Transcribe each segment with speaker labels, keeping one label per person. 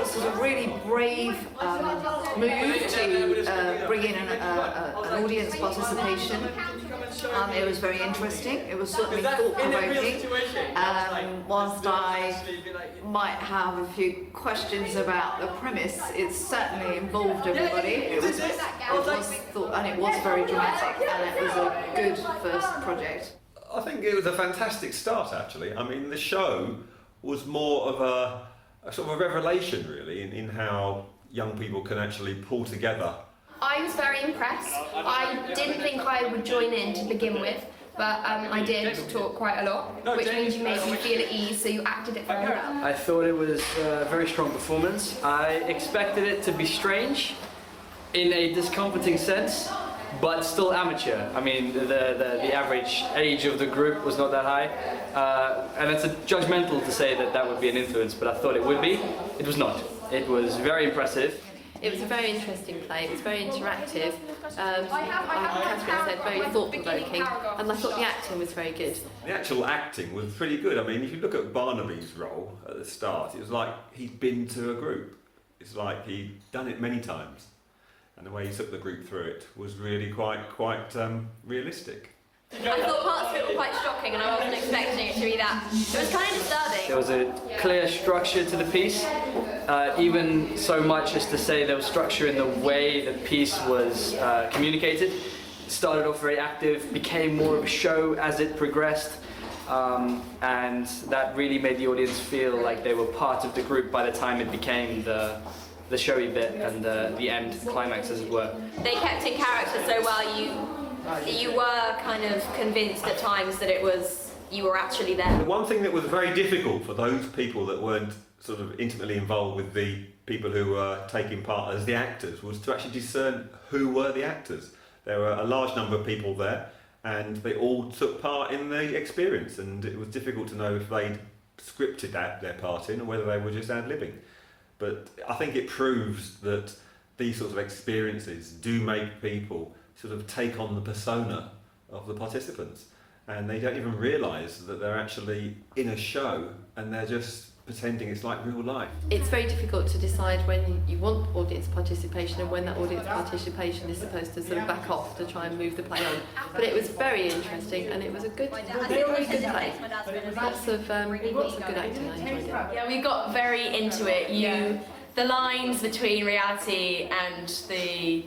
Speaker 1: a sort of really brave move to bring in an audience participation. It was very interesting. It was certainly thought-provoking. Whilst I might have a few questions about the premise, it certainly involved everybody. It was thought, and it was very dramatic, and it was a good first project.
Speaker 2: I think it was a fantastic start, actually. I mean, the show was more of a sort of a revelation, really, in how young people can actually pull together.
Speaker 3: I was very impressed. I didn't think I would join in to begin with, but I did talk quite a lot, which means you made me feel at ease, so you acted it very well.
Speaker 4: I thought it was a very strong performance. I expected it to be strange in a discomforting sense, but still amateur. I mean, the average age of the group was not that high, and it's judgmental to say that that would be an influence, but I thought it would be. It was not. It was very impressive.
Speaker 5: It was a very interesting play. It was very interactive. Like Catherine said, very thought-provoking, and I thought the acting was very good.
Speaker 2: The actual acting was pretty good. I mean, if you look at Barnaby's role at the start, it was like he'd been to a group. It's like he'd done it many times. And the way he took the group through it was really quite realistic.
Speaker 3: I thought parts of it were quite shocking, and I wasn't expecting it to be that. It was kind of disturbing.
Speaker 4: There was a clear structure to the piece, even so much as to say there was structure in the way the piece was communicated. It started off very active, became more of a show as it progressed, and that really made the audience feel like they were part of the group by the time it became the showy bit and the end climax, as it were.
Speaker 3: They kept in character so well, you were kind of convinced at times that you were actually there.
Speaker 2: The one thing that was very difficult for those people that weren't sort of intimately involved with the people who were taking part as the actors was to actually discern who were the actors. There were a large number of people there, and they all took part in the experience, and it was difficult to know if they'd scripted their part in or whether they were just ad-libbing. But I think it proves that these sorts of experiences do make people sort of take on the persona of the participants, and they don't even realise that they're actually in a show and they're just pretending it's like real life.
Speaker 5: It's very difficult to decide when you want audience participation and when that audience participation is supposed to sort of back off to try and move the play on. But it was very interesting, and it was a very good play. Lots of good acting. I enjoyed it.
Speaker 3: Yeah, we got very into it. The lines between reality and the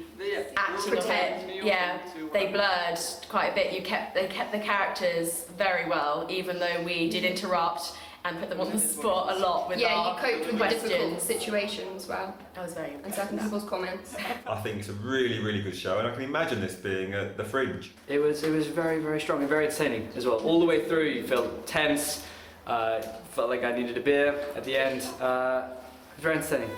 Speaker 3: acting of it, they blurred quite a bit. They kept the characters very well, even though we did interrupt and put them on the spot a lot with our questions.
Speaker 6: You coped with the difficult situation as well.
Speaker 3: I was very
Speaker 6: And certain people's comments.
Speaker 2: I think it's a really, really good show, and I can imagine this being at the Fringe.
Speaker 4: It was very, very strong and very entertaining as well. All the way through, you felt tense, felt like I needed a beer at the end. Very entertaining.